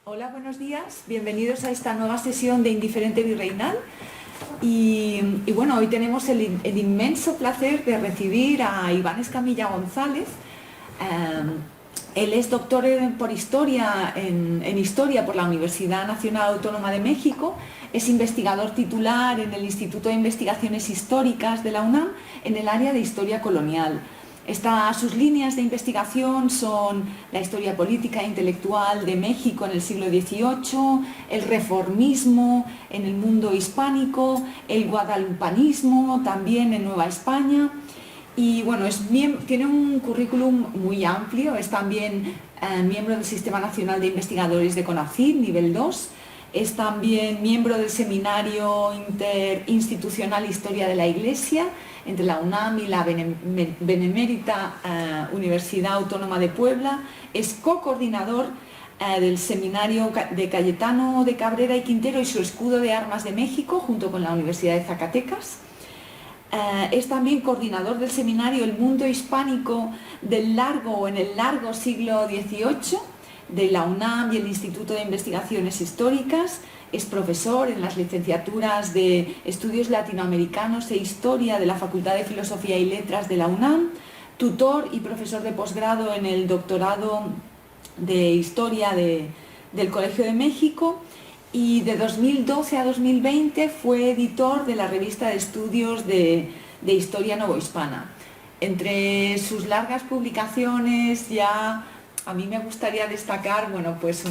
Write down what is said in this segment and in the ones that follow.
Hola, buenos días. Bienvenidos a esta nueva sesión de Indiferente Virreinal. Y bueno, hoy tenemos el inmenso placer de recibir a Iván Escamilla González. Él es doctor por Historia en Historia por la Universidad Nacional Autónoma de México. Es investigador titular en el Instituto de Investigaciones Históricas de la UNAM en el área de Historia Colonial. Sus líneas de investigación son la historia política e intelectual de México en el siglo XVIII, el reformismo en el mundo hispánico, el guadalupanismo también en Nueva España. Y bueno, tiene un currículum muy amplio, es también miembro del Sistema Nacional de Investigadores de CONACYT, nivel 2, es también miembro del Seminario Interinstitucional Historia de la Iglesia entre la UNAM y la Benemérita Universidad Autónoma de Puebla, es co-coordinador del Seminario de Cayetano de Cabrera y Quintero y su escudo de armas de México junto con la Universidad de Zacatecas. Es también coordinador del seminario El Mundo Hispánico en el largo siglo XVIII de la UNAM y el Instituto de Investigaciones Históricas. Es profesor en las licenciaturas de Estudios Latinoamericanos e Historia de la Facultad de Filosofía y Letras de la UNAM, tutor y profesor de posgrado en el doctorado de Historia del Colegio de México, y de 2012 a 2020 fue editor de la revista de estudios de Historia Novohispana. Entre sus largas publicaciones a mí me gustaría destacar, bueno, pues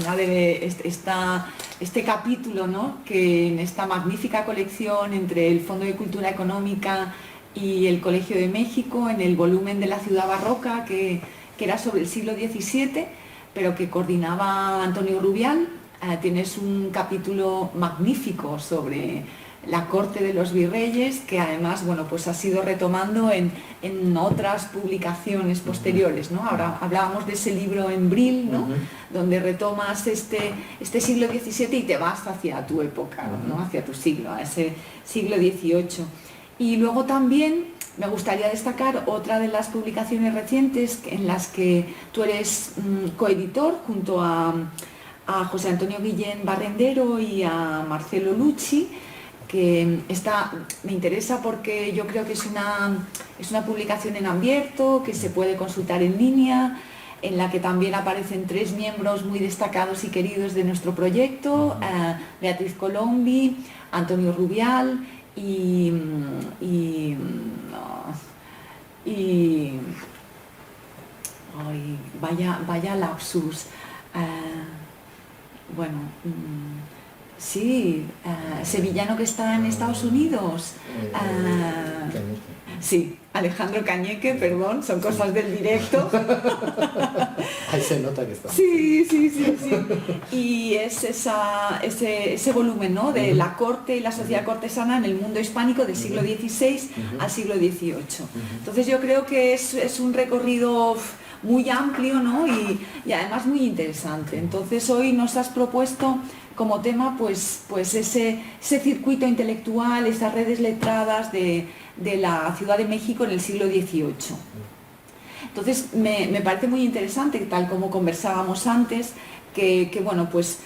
este capítulo, ¿no?, que en esta magnífica colección entre el Fondo de Cultura Económica y el Colegio de México, en el volumen de la ciudad barroca, que era sobre el siglo XVII, pero que coordinaba Antonio Rubial. Tienes un capítulo magnífico sobre la corte de los virreyes, que además, bueno, pues has ido retomando en otras publicaciones posteriores, ¿no? Ahora hablábamos de ese libro en Bril, ¿no?, donde retomas este siglo XVII y te vas hacia tu época, ¿no?, hacia tu siglo, a ese siglo XVIII. Y luego también me gustaría destacar otra de las publicaciones recientes en las que tú eres coeditor junto a José Antonio Guillén Barrendero y a Marcelo Lucci, que me interesa porque yo creo que es una publicación en abierto, que se puede consultar en línea, en la que también aparecen 3 miembros muy destacados y queridos de nuestro proyecto, Beatriz Colombi, Antonio Rubial y vaya lapsus. Bueno, sí, sevillano que está en Estados Unidos. Sí, Alejandro Cañeque, perdón, son cosas del directo. Ahí se nota que está. Sí. Y es ese volumen, ¿no?, de la corte y la sociedad cortesana en el mundo hispánico del siglo XVI al siglo XVIII. Entonces yo creo que es un recorrido muy amplio, ¿no?, y además muy interesante. Entonces hoy nos has propuesto como tema pues ese circuito intelectual, esas redes letradas de la Ciudad de México en el siglo XVIII. Entonces me parece muy interesante, tal como conversábamos antes, que bueno, pues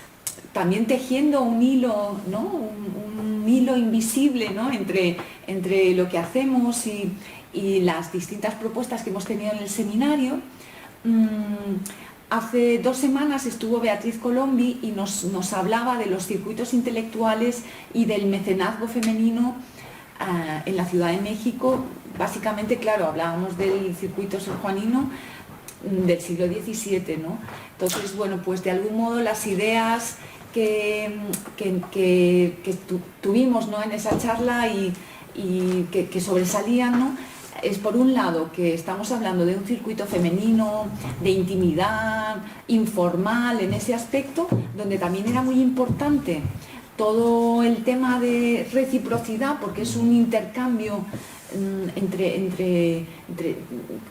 también tejiendo un hilo, ¿no?, un hilo invisible, ¿no?, entre lo que hacemos y las distintas propuestas que hemos tenido en el seminario. Hace 2 semanas estuvo Beatriz Colombi y nos hablaba de los circuitos intelectuales y del mecenazgo femenino en la Ciudad de México. Básicamente, claro, hablábamos del circuito sanjuanino del siglo XVII, ¿no? Entonces, bueno, pues de algún modo las ideas que tuvimos, ¿no?, en esa charla y que sobresalían, ¿no?, es por un lado que estamos hablando de un circuito femenino, de intimidad, informal en ese aspecto, donde también era muy importante todo el tema de reciprocidad, porque es un intercambio entre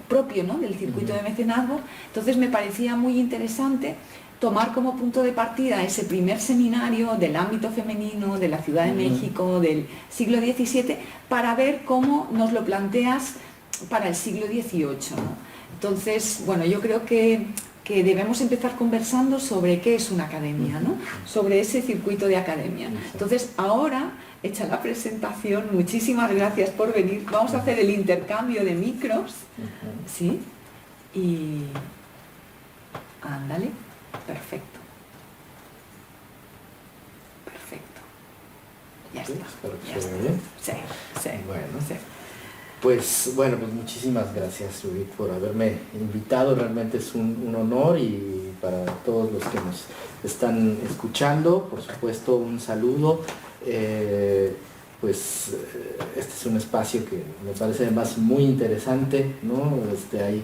propio, ¿no?, del circuito de mecenazgo. Entonces me parecía muy interesante tomar como punto de partida ese primer seminario del ámbito femenino de la Ciudad de México del siglo XVII para ver cómo nos lo planteas para el siglo XVIII, ¿no? Entonces, bueno, yo creo que que debemos empezar conversando sobre qué es una academia, ¿no? Sobre ese circuito de academia. Entonces, ahora, hecha la presentación, muchísimas gracias por venir. Vamos a hacer el intercambio de micros, ¿sí? Y... ándale, perfecto. Perfecto. Ya está. Espero que Ya se está. vea bien. Sí, sí. Bueno. Sí. Pues muchísimas gracias, Judith, por haberme invitado. Realmente es un honor, y para todos los que nos están escuchando, por supuesto, un saludo. Este es un espacio que me parece además muy interesante, ¿no? Hay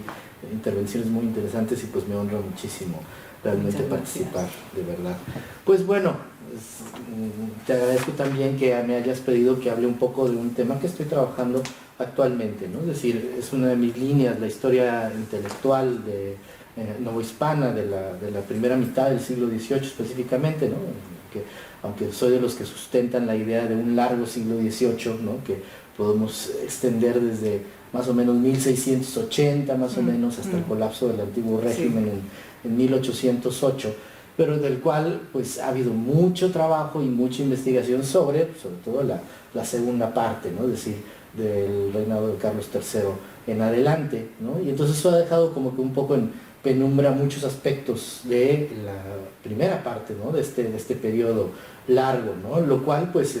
intervenciones muy interesantes y pues me honra muchísimo realmente participar, de verdad. Pues bueno, te agradezco también que me hayas pedido que hable un poco de un tema que estoy trabajando actualmente, ¿no? Es decir, es una de mis líneas, la historia intelectual de novohispana de la primera mitad del siglo XVIII específicamente, ¿no? Que, aunque soy de los que sustentan la idea de un largo siglo XVIII, ¿no? Que podemos extender desde más o menos 1680, más o menos, hasta el colapso del antiguo régimen en 1808, pero del cual pues ha habido mucho trabajo y mucha investigación sobre todo la segunda parte, ¿no? Es decir, del reinado de Carlos III en adelante, ¿no? Y entonces eso ha dejado como que un poco en penumbra muchos aspectos de la primera parte, ¿no? de este periodo largo, ¿no? Lo cual pues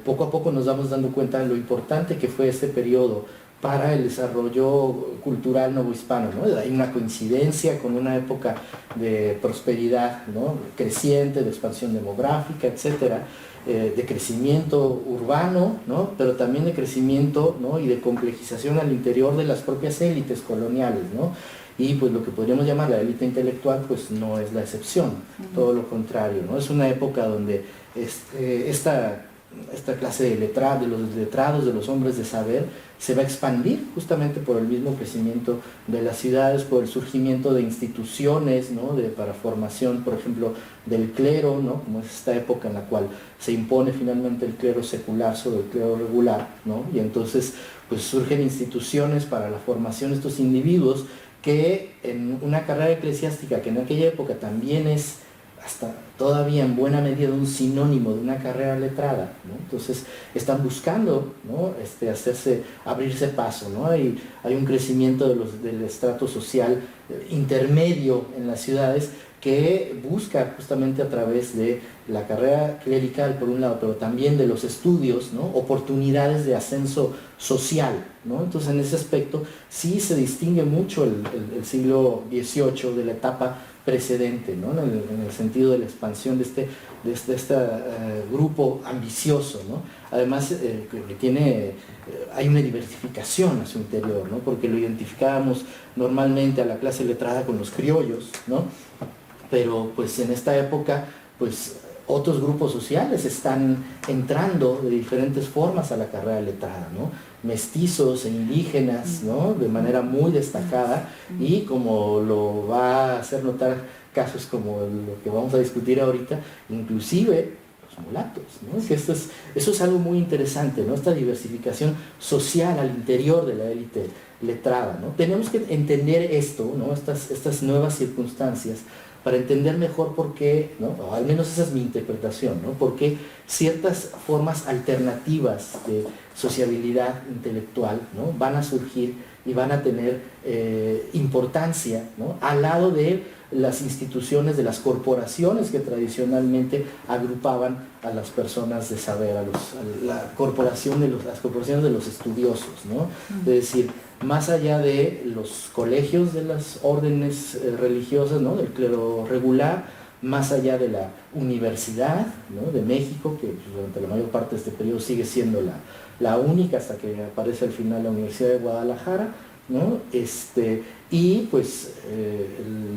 poco a poco nos vamos dando cuenta de lo importante que fue este periodo para el desarrollo cultural novohispano, ¿no? Hay una coincidencia con una época de prosperidad, ¿no? Creciente, de expansión demográfica, etcétera, de crecimiento urbano, ¿no? Pero también de crecimiento, ¿no? Y de complejización al interior de las propias élites coloniales, ¿no? Y pues lo que podríamos llamar la élite intelectual pues no es la excepción, todo lo contrario, ¿no? Es una época donde esta clase de los letrados, de los hombres de saber, se va a expandir justamente por el mismo crecimiento de las ciudades, por el surgimiento de instituciones, ¿no? Para formación, por ejemplo, del clero, ¿no? Como es esta época en la cual se impone finalmente el clero secular sobre el clero regular, ¿no? Y entonces pues surgen instituciones para la formación de estos individuos que en una carrera eclesiástica que en aquella época también es hasta todavía en buena medida un sinónimo de una carrera letrada, ¿no? Entonces están buscando, ¿no? Abrirse paso, ¿no? Hay un crecimiento del estrato social intermedio en las ciudades que busca justamente a través de la carrera clerical por un lado, pero también de los estudios, ¿no? Oportunidades de ascenso social, ¿no? Entonces en ese aspecto sí se distingue mucho el siglo XVIII de la etapa precedente, ¿no? En el sentido de la expansión de este grupo ambicioso, ¿no? Además hay una diversificación a su interior, ¿no? Porque lo identificábamos normalmente a la clase letrada con los criollos, ¿no? Pero pues en esta época pues otros grupos sociales están entrando de diferentes formas a la carrera letrada, ¿no? Mestizos e indígenas, ¿no? De manera muy destacada, y como lo va a hacer notar casos como lo que vamos a discutir ahorita, inclusive los mulatos, ¿no? Es que eso es algo muy interesante, ¿no? Esta diversificación social al interior de la élite letrada, ¿no? Tenemos que entender esto, ¿no? Estas nuevas circunstancias para entender mejor por qué, ¿no? O al menos esa es mi interpretación, ¿no? Por qué ciertas formas alternativas de sociabilidad intelectual, ¿no? Van a surgir y van a tener importancia, ¿no? Al lado de las instituciones, de las corporaciones que tradicionalmente agrupaban a las personas de saber, las corporaciones de los estudiosos, ¿no? Es decir, más allá de los colegios de las órdenes religiosas, ¿no? Del clero regular, más allá de la Universidad, ¿no? De México, que pues, durante la mayor parte de este periodo sigue siendo la única, hasta que aparece al final la Universidad de Guadalajara, ¿no? Y pues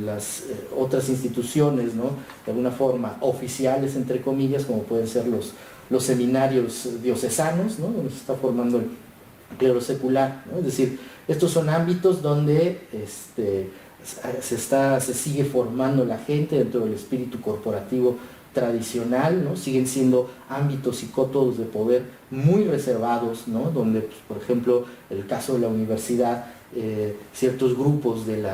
las otras instituciones, ¿no? De alguna forma oficiales, entre comillas, como pueden ser los seminarios diocesanos, ¿no? Donde se está formando el clero secular, ¿no? Es decir, estos son ámbitos donde se sigue formando la gente dentro del espíritu corporativo tradicional, ¿no? Siguen siendo ámbitos y cótodos de poder muy reservados, ¿no? Donde, pues, por ejemplo, el caso de la universidad ciertos grupos del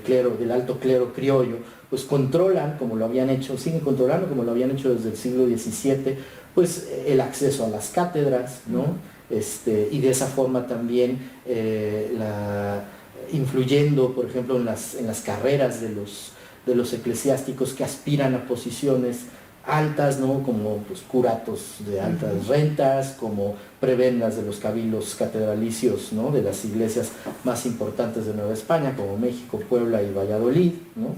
clero, del alto clero criollo, pues controlan, como lo habían hecho, siguen controlando como lo habían hecho desde el siglo XVII, pues el acceso a las cátedras, ¿no? Y de esa forma también influyendo, por ejemplo, en las carreras de los eclesiásticos que aspiran a posiciones altas, ¿no? Como pues, curatos de altas rentas, como prebendas de los cabildos catedralicios, ¿no? De las iglesias más importantes de Nueva España, como México, Puebla y Valladolid, ¿no?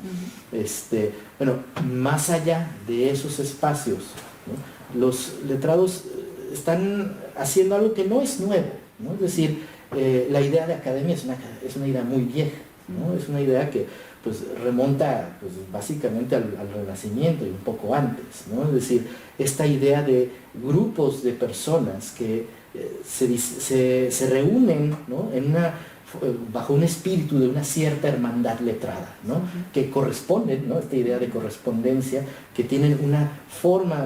Bueno, más allá de esos espacios, ¿no? Los letrados están haciendo algo que no es nuevo, ¿no? Es decir, la idea de academia es una idea muy vieja, ¿no? Es una idea que pues remonta pues, básicamente al Renacimiento y un poco antes, ¿no? Es decir, esta idea de grupos de personas que se reúnen, ¿no? Bajo un espíritu de una cierta hermandad letrada, ¿no? Que corresponden, ¿no? Esta idea de correspondencia, que tienen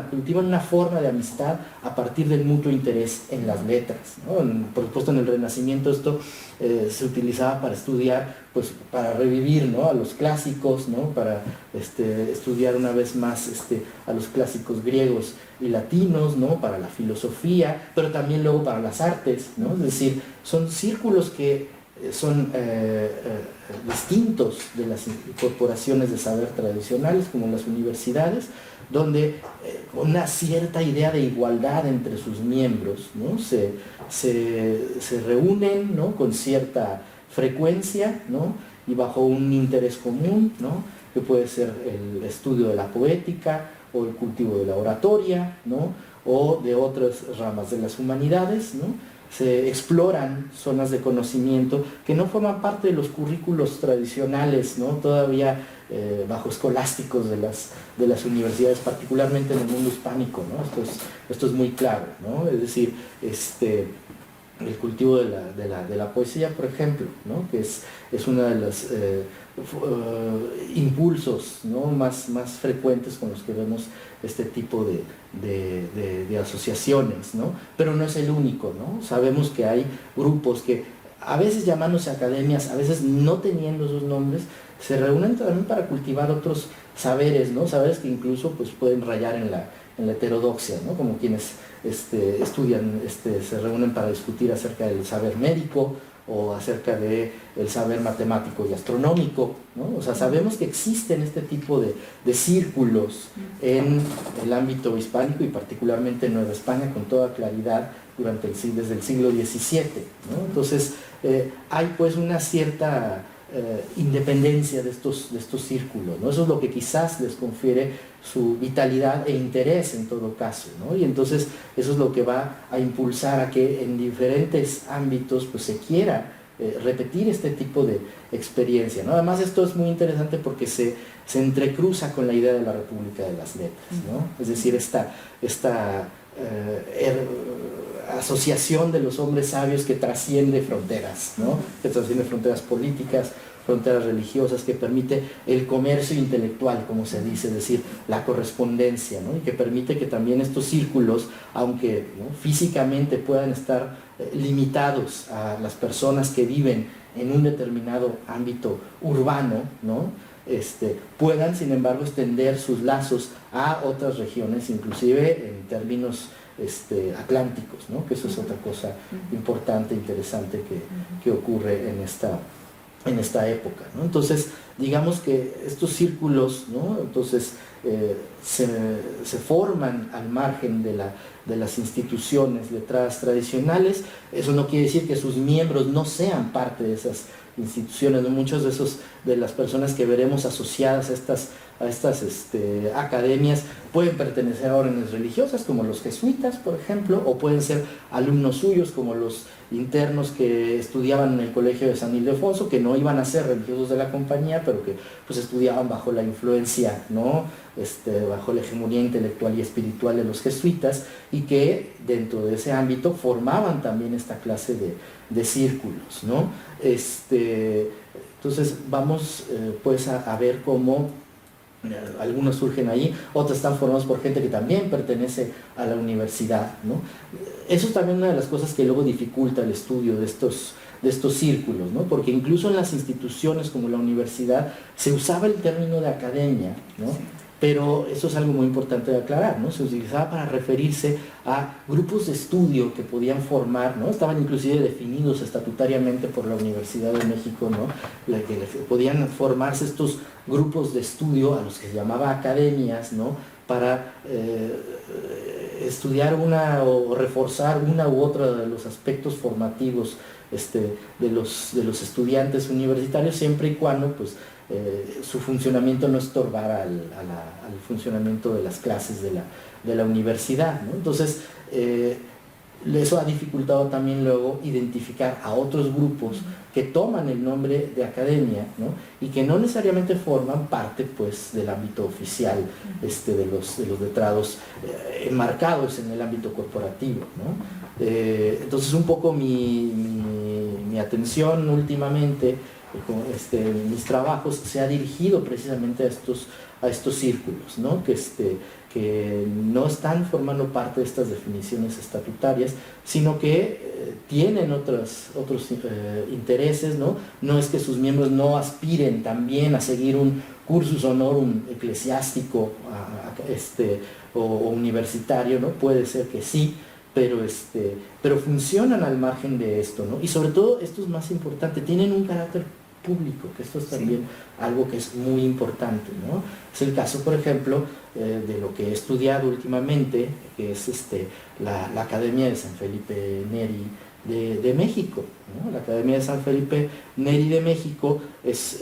cultivan una forma de amistad a partir del mutuo interés en las letras, ¿no? Por supuesto, en el Renacimiento esto se utilizaba para estudiar, pues para revivir, ¿no? A los clásicos, ¿no? Para estudiar una vez más a los clásicos griegos y latinos, ¿no? Para la filosofía, pero también luego para las artes, ¿no? Es decir, son círculos que son distintos de las corporaciones de saber tradicionales como las universidades, donde una cierta idea de igualdad entre sus miembros, ¿no? se reúnen, ¿no? Con cierta frecuencia, ¿no? Y bajo un interés común, ¿no? Que puede ser el estudio de la poética o el cultivo de la oratoria, ¿no? O de otras ramas de las humanidades, ¿no? Se exploran zonas de conocimiento que no forman parte de los currículos tradicionales, ¿no? Todavía bajo escolásticos de las universidades, particularmente en el mundo hispánico, ¿no? Esto es muy claro, ¿no? Es decir, el cultivo de la poesía, por ejemplo, ¿no? Que es uno de los impulsos, ¿no? más frecuentes con los que vemos este tipo de asociaciones, ¿no? Pero no es el único, ¿no? Sabemos que hay grupos que a veces llamándose academias, a veces no teniendo esos nombres, se reúnen también para cultivar otros saberes, ¿no? Saberes que incluso pues, pueden rayar en la heterodoxia, ¿no? Como quienes estudian, se reúnen para discutir acerca del saber médico o acerca del saber matemático y astronómico, ¿no? O sea, sabemos que existen este tipo de círculos en el ámbito hispánico y particularmente en Nueva España con toda claridad desde el siglo XVII, ¿no? Entonces, hay pues una cierta independencia de estos círculos, ¿no? Eso es lo que quizás les confiere su vitalidad e interés en todo caso, ¿no? Y entonces eso es lo que va a impulsar a que en diferentes ámbitos pues, se quiera repetir este tipo de experiencia, ¿no? Además esto es muy interesante porque se entrecruza con la idea de la República de las Letras, ¿no? Es decir, esta asociación de los hombres sabios que trasciende fronteras, ¿no? Que trasciende fronteras políticas, fronteras religiosas, que permite el comercio intelectual, como se dice, es decir, la correspondencia, ¿no? Y que permite que también estos círculos, aunque ¿no? físicamente puedan estar limitados a las personas que viven en un determinado ámbito urbano, ¿no? Puedan, sin embargo, extender sus lazos a otras regiones, inclusive en términos atlánticos, ¿no? Que eso es otra cosa importante, interesante que ocurre en esta época, ¿no? Entonces, digamos que estos círculos, ¿no? Entonces, se forman al margen de las instituciones letradas tradicionales. Eso no quiere decir que sus miembros no sean parte de esas instituciones, ¿no? Muchos de las personas que veremos asociadas a estas academias pueden pertenecer a órdenes religiosas como los jesuitas, por ejemplo, o pueden ser alumnos suyos como los internos que estudiaban en el colegio de San Ildefonso, que no iban a ser religiosos de la compañía, pero que pues estudiaban bajo la influencia, ¿no? Bajo la hegemonía intelectual y espiritual de los jesuitas, y que dentro de ese ámbito formaban también esta clase de círculos, ¿no? Entonces vamos pues a ver cómo algunos surgen ahí, otros están formados por gente que también pertenece a la universidad, ¿no? Eso es también una de las cosas que luego dificulta el estudio de estos círculos, ¿no? Porque incluso en las instituciones como la universidad se usaba el término de academia, ¿no? Sí. Pero eso es algo muy importante de aclarar, ¿no? Se utilizaba para referirse a grupos de estudio que podían formar, ¿no? Estaban inclusive definidos estatutariamente por la Universidad de México, ¿no? Que podían formarse estos grupos de estudio a los que se llamaba academias, ¿no? Para estudiar una o reforzar una u otra de los aspectos formativos de los estudiantes universitarios, siempre y cuando pues, su funcionamiento no estorbara al funcionamiento de las clases de la universidad, ¿no? Entonces, eso ha dificultado también luego identificar a otros grupos que toman el nombre de academia, ¿no? Y que no necesariamente forman parte pues, del ámbito oficial de los letrados enmarcados en el ámbito corporativo, ¿no? Entonces un poco mi atención últimamente mis trabajos se ha dirigido precisamente a estos círculos, ¿no? Que no están formando parte de estas definiciones estatutarias, sino que tienen otros intereses, ¿no? No es que sus miembros no aspiren también a seguir un cursus honorum eclesiástico o universitario, ¿no? Puede ser que sí, pero funcionan al margen de esto, ¿no? Y sobre todo, esto es más importante, tienen un carácter público, que esto es también algo que es muy importante, ¿no? Es el caso, por ejemplo, de lo que he estudiado últimamente, que es la Academia de San Felipe Neri de México, ¿no? La Academia de San Felipe Neri de México es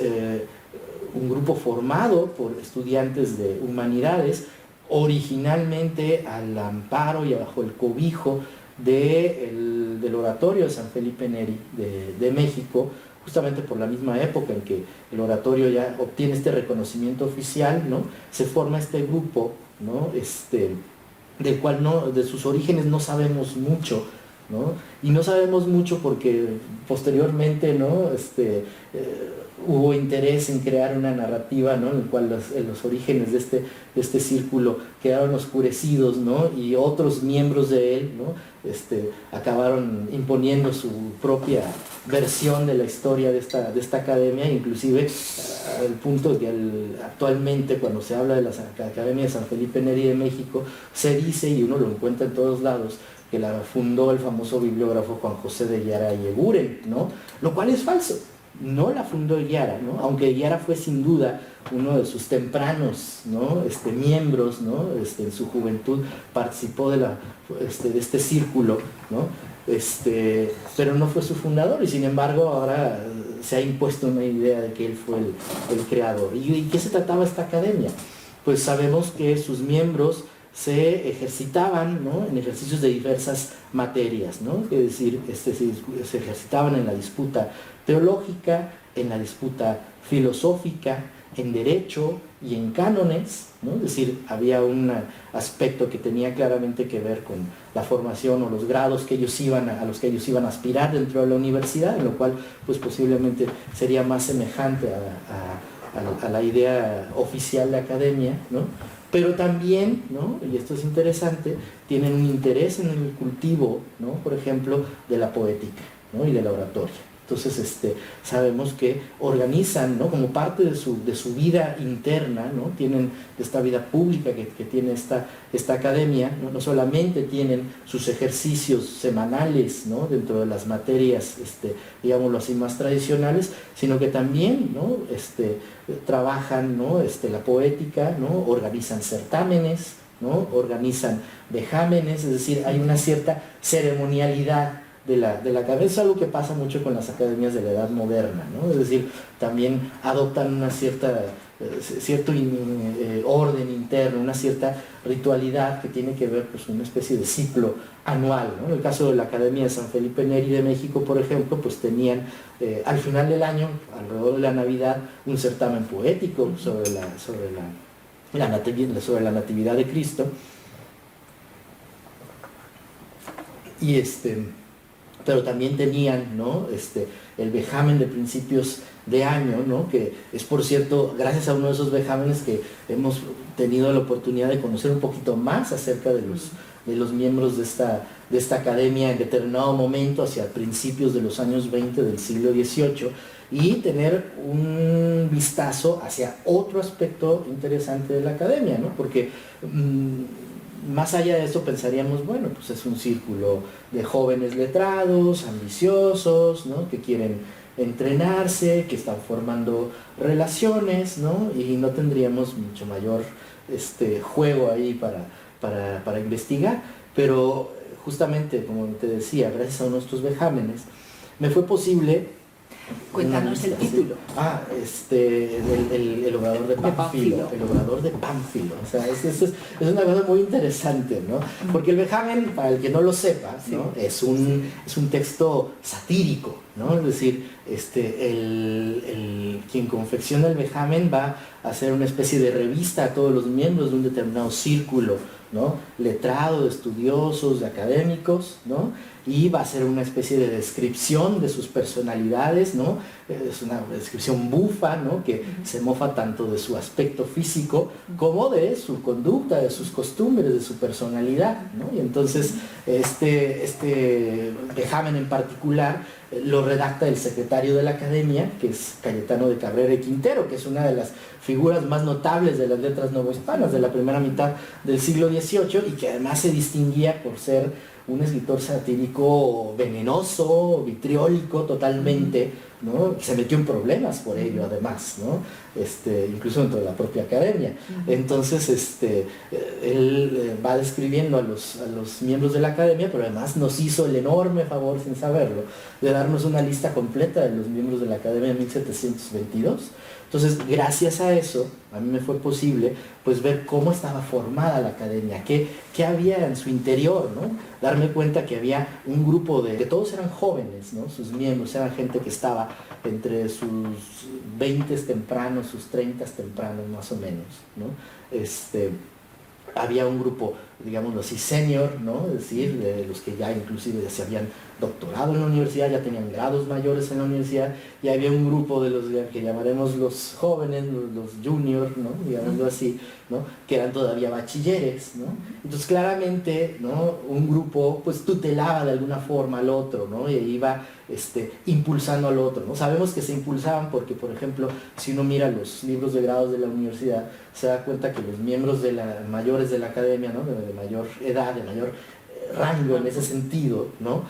un grupo formado por estudiantes de humanidades, originalmente al amparo y bajo el cobijo del oratorio de San Felipe Neri de México, justamente por la misma época en que el oratorio ya obtiene este reconocimiento oficial, ¿no? Se forma este grupo, ¿no? Del cual de sus orígenes no sabemos mucho, ¿no? Y no sabemos mucho porque posteriormente, ¿no? Hubo interés en crear una narrativa, ¿no? En el cual los orígenes de este círculo quedaron oscurecidos, ¿no? Y otros miembros de él, ¿no? Acabaron imponiendo su propia versión de la historia de esta academia, inclusive al punto que actualmente cuando se habla de la Academia de San Felipe Neri de México, se dice, y uno lo encuentra en todos lados, que la fundó el famoso bibliógrafo Juan José de Guiara y Eguren, ¿no? Lo cual es falso. No la fundó Guiara, ¿no? Aunque Guiara fue sin duda uno de sus tempranos, ¿no? Miembros, ¿no? En su juventud participó de este círculo, ¿no? Pero no fue su fundador y sin embargo ahora se ha impuesto una idea de que él fue el creador. ¿Y qué se trataba esta academia? Pues sabemos que sus miembros se ejercitaban, ¿no? En ejercicios de diversas materias, ¿no? Es decir, se ejercitaban en la disputa teológica, en la disputa filosófica, en derecho y en cánones, ¿no? Es decir, había un aspecto que tenía claramente que ver con la formación o los grados a los que ellos iban a aspirar dentro de la universidad, en lo cual pues posiblemente sería más semejante a la idea oficial de academia, ¿no? Pero también, ¿no? Y esto es interesante, tienen un interés en el cultivo, ¿no? Por ejemplo, de la poética, ¿no? Y de la oratoria. Entonces, sabemos que organizan, ¿no? Como parte de su vida interna, ¿no? Tienen esta vida pública que tiene esta academia, ¿no? No solamente tienen sus ejercicios semanales, ¿no? Dentro de las materias, digámoslo así, más tradicionales, sino que también, ¿no? Trabajan, ¿no? La poética, ¿no? Organizan certámenes, ¿no? Organizan vejámenes, es decir, hay una cierta ceremonialidad de la academia. Es algo que pasa mucho con las academias de la edad moderna, ¿no? Es decir, también adoptan una cierto orden interno, una cierta ritualidad que tiene que ver pues, con una especie de ciclo anual, ¿no? En el caso de la Academia de San Felipe Neri de México, por ejemplo, pues tenían al final del año, alrededor de la Navidad, un certamen poético sobre la Natividad de Cristo. Y pero también tenían, ¿no? El vejamen de principios de año, ¿no? Que es, por cierto, gracias a uno de esos vejámenes que hemos tenido la oportunidad de conocer un poquito más acerca de de los miembros de esta academia en determinado momento, hacia principios de los años 20 del siglo XVIII, y tener un vistazo hacia otro aspecto interesante de la academia, ¿no? Porque más allá de eso pensaríamos, bueno, pues es un círculo de jóvenes letrados, ambiciosos, ¿no? Que quieren entrenarse, que están formando relaciones, ¿no? Y no tendríamos mucho mayor juego ahí para investigar. Pero justamente, como te decía, gracias a uno de estos vejámenes, me fue posible... Cuéntanos el título. El obrador de Pánfilo. El obrador de Pánfilo. O sea, es una cosa muy interesante, ¿no? Porque el vejamen, para el que no lo sepa, ¿no? es un texto satírico, ¿no? Es decir, quien confecciona el vejamen va a hacer una especie de revista a todos los miembros de un determinado círculo, ¿no? Letrado, de estudiosos, de académicos, ¿no? Y va a ser una especie de descripción de sus personalidades, ¿no? Es una descripción bufa, ¿no? Que se mofa tanto de su aspecto físico como de su conducta, de sus costumbres, de su personalidad, ¿no? Y entonces este vejamen en particular lo redacta el secretario de la academia, que es Cayetano de Cabrera y Quintero, que es una de las figuras más notables de las letras novohispanas de la primera mitad del siglo XVIII, y que además se distinguía por ser un escritor satírico venenoso, vitriólico totalmente, ¿no? Se metió en problemas por ello, además, ¿no? Incluso dentro de la propia academia. Entonces, él va describiendo a los miembros de la academia, pero además nos hizo el enorme favor, sin saberlo, de darnos una lista completa de los miembros de la academia en 1722. Entonces, gracias a eso, a mí me fue posible pues ver cómo estaba formada la academia, qué había en su interior, ¿no? Darme cuenta que había un grupo que todos eran jóvenes, ¿no? Sus miembros eran gente que estaba entre sus 20 tempranos, sus 30 tempranos más o menos, ¿no? Había un grupo, digámoslo así, senior, ¿no? Es decir, de los que ya inclusive ya se habían doctorado en la universidad, ya tenían grados mayores en la universidad, y había un grupo de los que llamaremos los jóvenes, los juniors, ¿no? Digámoslo así, ¿no? Que eran todavía bachilleres, ¿no? Entonces claramente, ¿no? Un grupo pues tutelaba de alguna forma al otro, ¿no? Y iba impulsando al otro, ¿no? Sabemos que se impulsaban porque, por ejemplo, si uno mira los libros de grados de la universidad, se da cuenta que los miembros mayores de la academia, ¿no? De mayor edad, de mayor rango en ese sentido, ¿no?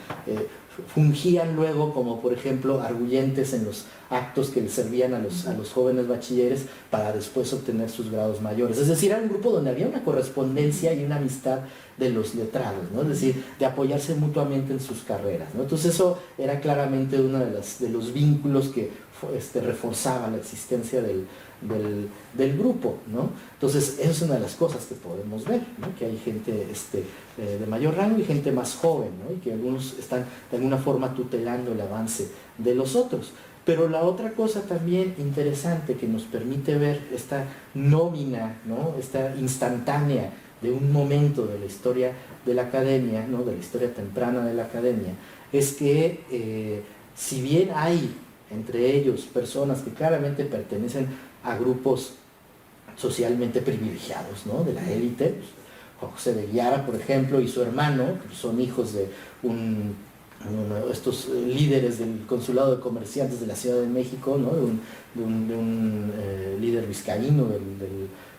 Fungían luego como, por ejemplo, arguyentes en los actos que les servían a los jóvenes bachilleres para después obtener sus grados mayores. Es decir, era un grupo donde había una correspondencia y una amistad de los letrados, ¿no? Es decir, de apoyarse mutuamente en sus carreras, ¿no? Entonces eso era claramente uno de los vínculos que reforzaba la existencia del grupo, ¿no? Entonces esa es una de las cosas que podemos ver, ¿no? Que hay gente de mayor rango y gente más joven, ¿no? Y que algunos están de alguna forma tutelando el avance de los otros. Pero la otra cosa también interesante que nos permite ver esta nómina, ¿no? Esta instantánea de un momento de la historia de la academia, ¿no? De la historia temprana de la academia, es que si bien hay entre ellos personas que claramente pertenecen a grupos socialmente privilegiados, ¿no? De la élite, pues, Juan José de Guiara, por ejemplo, y su hermano, que son hijos de estos líderes del Consulado de Comerciantes de la Ciudad de México, ¿no? de un líder vizcaíno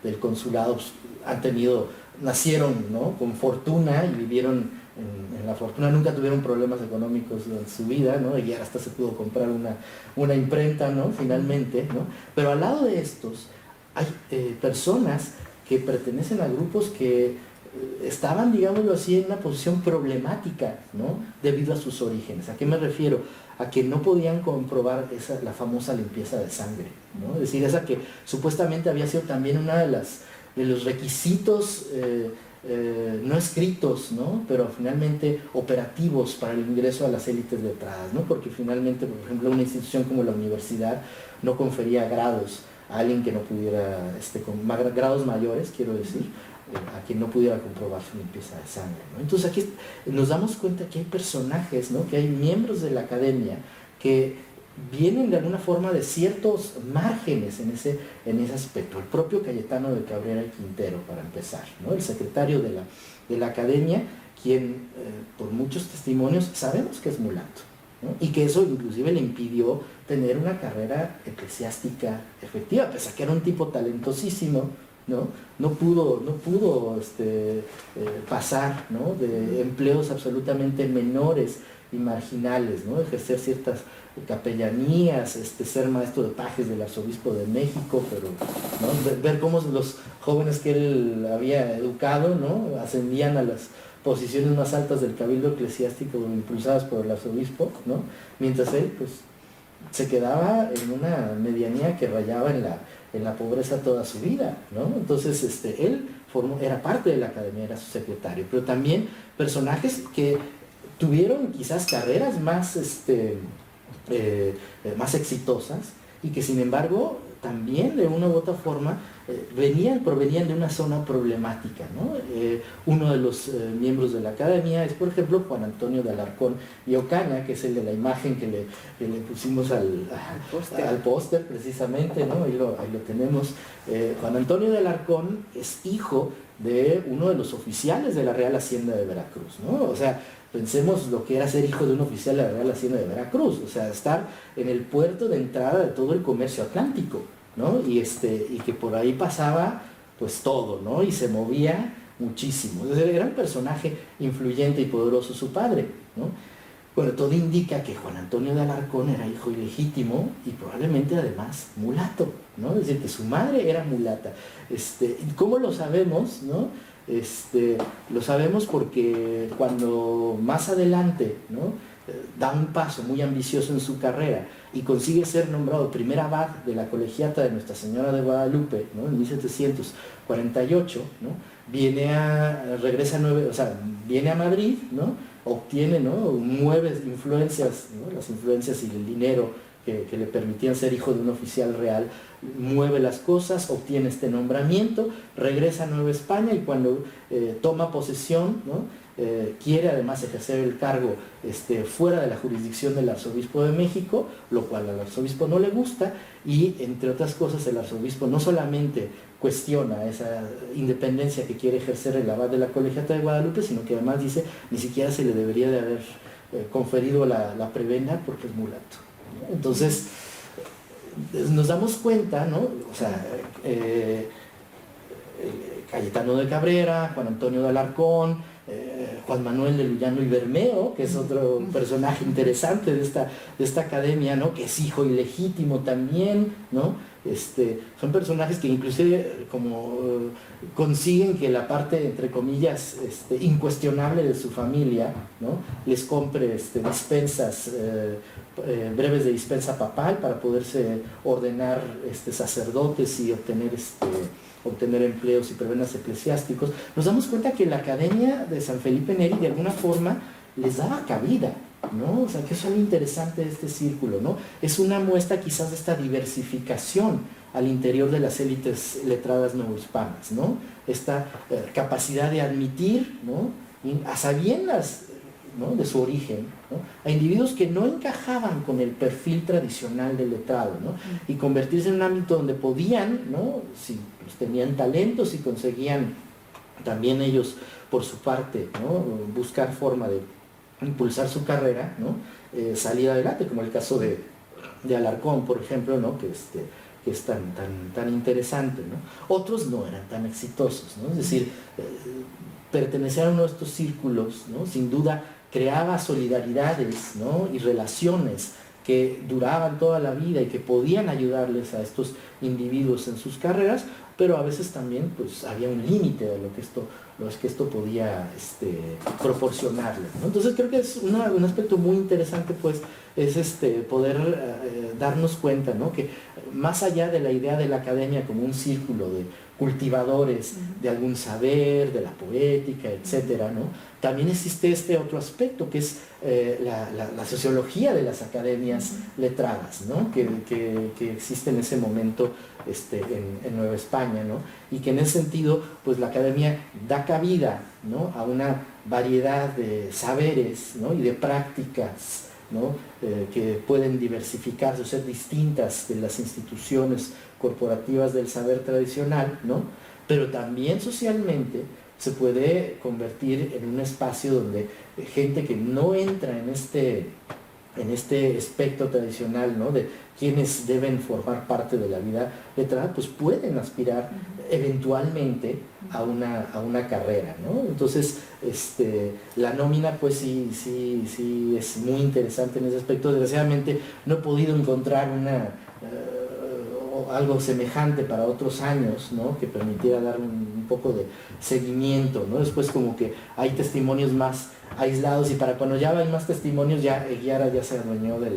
del consulado, pues, nacieron, ¿no? Con fortuna y vivieron en la fortuna, nunca tuvieron problemas económicos en su vida, ¿no? Y hasta se pudo comprar una imprenta, ¿no? Finalmente, ¿no? Pero al lado de estos hay personas que pertenecen a grupos que estaban, digámoslo así, en una posición problemática, ¿no? Debido a sus orígenes. ¿A qué me refiero? A que no podían comprobar la famosa limpieza de sangre, ¿no? Es decir, esa que supuestamente había sido también una de los requisitos no escritos, ¿no? Pero finalmente operativos para el ingreso a las élites letradas, ¿no? Porque finalmente, por ejemplo, una institución como la universidad no confería grados a alguien que no pudiera, con grados mayores, quiero decir, a quien no pudiera comprobar su limpieza de sangre, ¿no? Entonces aquí nos damos cuenta que hay personajes, ¿no? Que hay miembros de la academia que vienen de alguna forma de ciertos márgenes en ese aspecto. El propio Cayetano de Cabrera y Quintero, para empezar, ¿no? El secretario de la academia, quien por muchos testimonios sabemos que es mulato, ¿no? Y que eso inclusive le impidió tener una carrera eclesiástica efectiva, pese a que era un tipo talentosísimo, ¿no? No pudo pasar, ¿no? De empleos absolutamente menores y marginales, ¿no? Ejercer ciertas capellanías, ser maestro de pajes del arzobispo de México, pero ¿no? Ver cómo los jóvenes que él había educado, ¿no? Ascendían a las posiciones más altas del cabildo eclesiástico impulsadas por el arzobispo, ¿no? Mientras él pues se quedaba en una medianía que rayaba en la pobreza toda su vida, ¿no? Entonces él era parte de la academia, era su secretario, pero también personajes que tuvieron quizás carreras más exitosas y que sin embargo también de una u otra forma provenían de una zona problemática, ¿no? Uno de los miembros de la academia es, por ejemplo, Juan Antonio de Alarcón y Ocaña, que es el de la imagen que le pusimos al póster precisamente, ¿no? Ahí lo tenemos. Juan Antonio de Alarcón es hijo de uno de los oficiales de la Real Hacienda de Veracruz, ¿no? O sea, pensemos lo que era ser hijo de un oficial de la Real Hacienda de Veracruz, o sea, estar en el puerto de entrada de todo el comercio atlántico, ¿no? Y que por ahí pasaba pues todo, ¿no? Y se movía muchísimo. Entonces, era un personaje influyente y poderoso su padre, ¿no? Bueno, todo indica que Juan Antonio de Alarcón era hijo ilegítimo y probablemente además mulato, ¿no? Es decir, que su madre era mulata. ¿Cómo lo sabemos, no? Lo sabemos porque cuando más adelante, ¿no? Da un paso muy ambicioso en su carrera y consigue ser nombrado primer abad de la colegiata de Nuestra Señora de Guadalupe, ¿no? En 1748, ¿no? viene a Madrid, ¿no? Obtiene, ¿no? Mueve influencias, ¿no? Las influencias y el dinero que le permitían ser hijo de un oficial real, mueve las cosas, obtiene este nombramiento, regresa a Nueva España y cuando toma posesión, ¿no? Quiere además ejercer el cargo fuera de la jurisdicción del arzobispo de México, lo cual al arzobispo no le gusta, y entre otras cosas el arzobispo no solamente cuestiona esa independencia que quiere ejercer el abad de la colegiata de Guadalupe, sino que además dice ni siquiera se le debería de haber conferido la prebenda porque es mulato. Entonces nos damos cuenta, ¿no? O sea, Cayetano de Cabrera, Juan Antonio de Alarcón, Juan Manuel de Luyano y Bermeo, que es otro personaje interesante de esta academia, ¿no? Que es hijo ilegítimo también, ¿no? Son personajes que inclusive consiguen que la parte, entre comillas, incuestionable de su familia, ¿no? Les compre dispensas, breves de dispensa papal para poderse ordenar sacerdotes y obtener empleos y prebendas eclesiásticos. Nos damos cuenta que la Academia de San Felipe Neri de alguna forma les daba cabida, ¿no? O sea, que eso es algo interesante de este círculo, ¿no? Es una muestra quizás de esta diversificación al interior de las élites letradas novohispanas, ¿no? Esta capacidad de admitir, ¿no? A sabiendas, ¿no? De su origen, ¿no? A individuos que no encajaban con el perfil tradicional del letrado, ¿no? Y convertirse en un ámbito donde podían, ¿no? Si pues, tenían talentos y conseguían también ellos por su parte, ¿no? Buscar forma de impulsar su carrera, ¿no? Salir adelante, como el caso de Alarcón, por ejemplo, ¿no? Que es tan interesante, ¿no? Otros no eran tan exitosos, ¿no? Es decir, pertenecer a uno de estos círculos, ¿no? Sin duda creaba solidaridades, ¿no? Y relaciones que duraban toda la vida y que podían ayudarles a estos individuos en sus carreras, pero a veces también pues, había un límite de lo que esto podía proporcionarles, ¿no? Entonces creo que es un aspecto muy interesante, pues, es poder darnos cuenta, ¿no? Que más allá de la idea de la academia como un círculo de cultivadores de algún saber, de la poética, etcétera, ¿no? También existe este otro aspecto que es la sociología de las academias letradas, ¿no? que existe en ese momento en Nueva España, ¿no? Y que en ese sentido pues la academia da cabida, ¿no? A una variedad de saberes, ¿no? Y de prácticas ¿no? Que pueden diversificarse o ser distintas de las instituciones corporativas del saber tradicional, ¿no? Pero también socialmente se puede convertir en un espacio donde gente que no entra en este espectro tradicional, ¿no? De quienes deben formar parte de la vida letrada, pues pueden aspirar eventualmente a una carrera, ¿no? Entonces, la nómina, pues sí es muy interesante en ese aspecto. Desgraciadamente no he podido encontrar algo semejante para otros años, ¿no? Que permitiera dar un poco de seguimiento, ¿no? Después como que hay testimonios más aislados, y para cuando ya hay más testimonios ya Guiara ya se adueñó de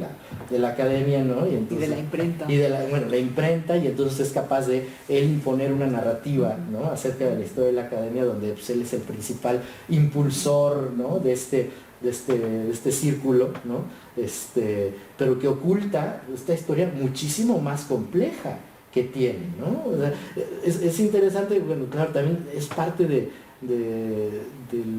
la academia, ¿no? Y de la imprenta. Y de la imprenta, y entonces es capaz de él imponer una narrativa, ¿no? Acerca de la historia de la academia, donde pues, él es el principal impulsor, ¿no? de este círculo, ¿no? Pero que oculta esta historia muchísimo más compleja que tiene, ¿no? O sea, es interesante, bueno, claro, también es parte de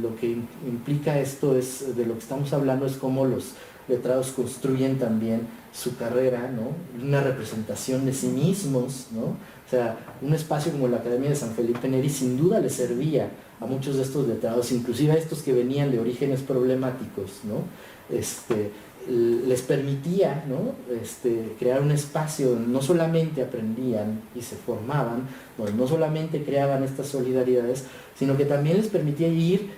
lo que implica esto, es de lo que estamos hablando, es cómo los letrados construyen también su carrera, ¿no? Una representación de sí mismos, ¿no? O sea, un espacio como la Academia de San Felipe Neri sin duda le servía a muchos de estos letrados, inclusive a estos que venían de orígenes problemáticos, ¿no? Les permitía, ¿no? Crear un espacio donde no solamente aprendían y se formaban, donde no solamente creaban estas solidaridades, sino que también les permitía ir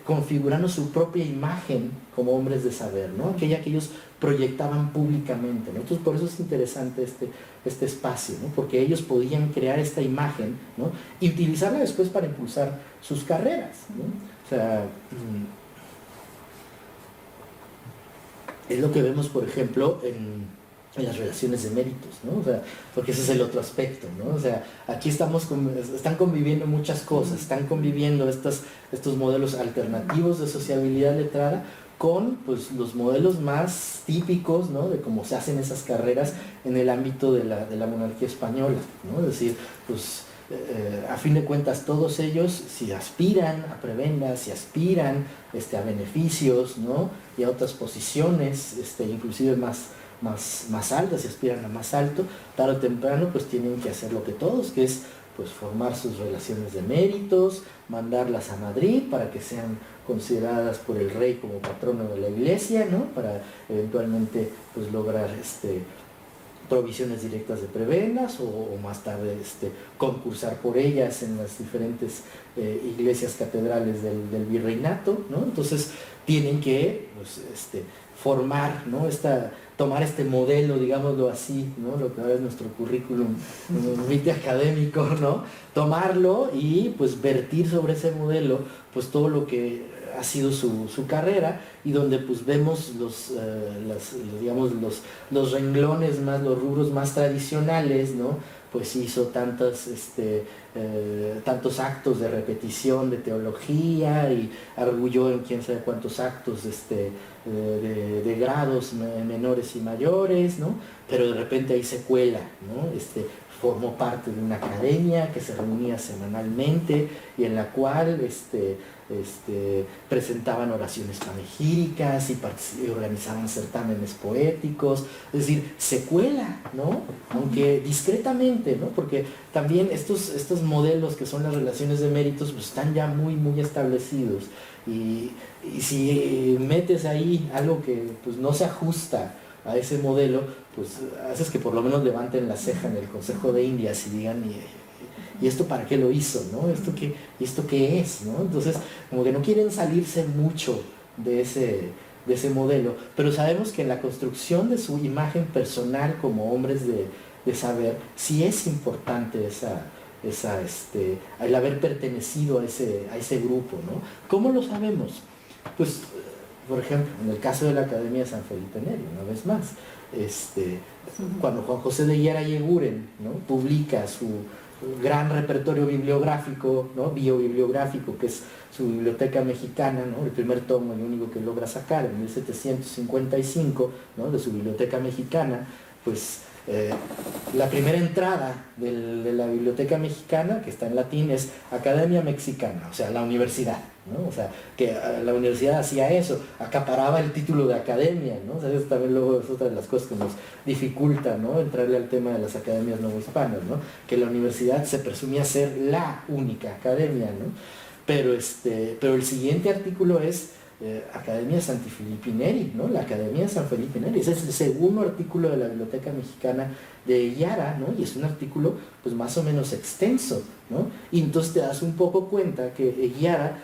configurando su propia imagen como hombres de saber, ¿no? Aquella que ellos proyectaban públicamente, ¿no? Entonces por eso es interesante este espacio, ¿no? Porque ellos podían crear esta imagen, ¿no? Y utilizarla después para impulsar sus carreras, ¿no? O sea, es lo que vemos, por ejemplo, en las relaciones de méritos, ¿no? O sea, porque ese es el otro aspecto, ¿no? O sea, aquí están conviviendo muchas cosas, están conviviendo estos modelos alternativos de sociabilidad letrada con pues, los modelos más típicos, ¿no? De cómo se hacen esas carreras en el ámbito de la monarquía española, ¿no? Es decir, pues a fin de cuentas todos ellos si aspiran a prebendas, si aspiran a beneficios, ¿no? Y a otras posiciones, inclusive más altas, si aspiran a más alto, tarde o temprano pues tienen que hacer lo que todos, que es pues formar sus relaciones de méritos, mandarlas a Madrid para que sean consideradas por el rey como patrono de la iglesia, ¿no? Para eventualmente pues lograr provisiones directas de prebendas o más tarde concursar por ellas en las diferentes iglesias catedrales del virreinato, ¿no? Entonces tienen que pues, formar, ¿no? Tomar este modelo, digámoslo así, ¿no? Lo que ahora es nuestro currículum vitae académico, ¿no? Tomarlo y pues vertir sobre ese modelo pues todo lo que ha sido su carrera, y donde pues vemos los renglones más, los rubros más tradicionales, ¿no? Pues hizo tantos actos de repetición de teología y arguyó en quién sabe cuántos actos de grados menores y mayores, ¿no? Pero de repente ahí se cuela, ¿no? Formó parte de una academia que se reunía semanalmente y en la cual presentaban oraciones panegíricas y organizaban certámenes poéticos, es decir, se cuela, ¿no? Aunque discretamente, ¿no? Porque también estos modelos que son las relaciones de méritos pues están ya muy, muy establecidos, y si metes ahí algo que pues no se ajusta a ese modelo, pues haces que por lo menos levanten la ceja en el Consejo de Indias y digan, ¿y esto para qué lo hizo? ¿No? ¿Esto qué es? ¿No? Entonces, como que no quieren salirse mucho de ese modelo, pero sabemos que en la construcción de su imagen personal como hombres de saber, sí es importante el haber pertenecido a ese grupo, ¿no? ¿Cómo lo sabemos? Pues, por ejemplo, en el caso de la Academia de San Felipe Neri, una vez más, cuando Juan José de Guiara y Eguren, ¿no? Publica su gran repertorio bibliográfico, ¿no? Biobibliográfico, que es su Biblioteca Mexicana, ¿no? El primer tomo, el único que logra sacar en 1755, ¿no? De su Biblioteca Mexicana, pues la primera entrada de la Biblioteca Mexicana, que está en latín, es Academia Mexicana, o sea, la universidad, ¿no? O sea, que la universidad hacía eso, acaparaba el título de academia, ¿no? O sea, eso también luego es otra de las cosas que nos dificulta, ¿no? Entrarle al tema de las academias novohispanas, ¿no? Que la universidad se presumía ser la única academia, ¿no? Pero el siguiente artículo es Academia Santi Filippi Neri, ¿no? La Academia de San Felipe Neri. Ese es el segundo artículo de la Biblioteca Mexicana de Eyara, ¿no? Y es un artículo pues más o menos extenso, ¿no? Y entonces te das un poco cuenta que Eyara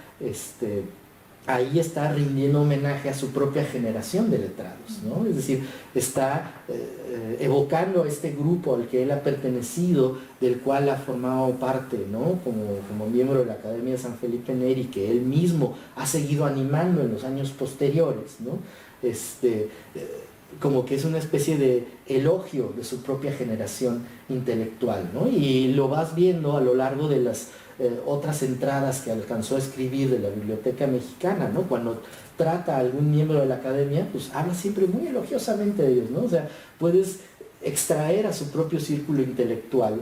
ahí está rindiendo homenaje a su propia generación de letrados, ¿no? Es decir, está evocando a este grupo al que él ha pertenecido, del cual ha formado parte, ¿no? Como miembro de la Academia de San Felipe Neri, que él mismo ha seguido animando en los años posteriores, ¿no? Como que es una especie de elogio de su propia generación intelectual, ¿no? Y lo vas viendo a lo largo de las otras entradas que alcanzó a escribir de la Biblioteca Mexicana, ¿no? Cuando trata a algún miembro de la academia, pues habla siempre muy elogiosamente de ellos, ¿no? O sea, puedes extraer a su propio círculo intelectual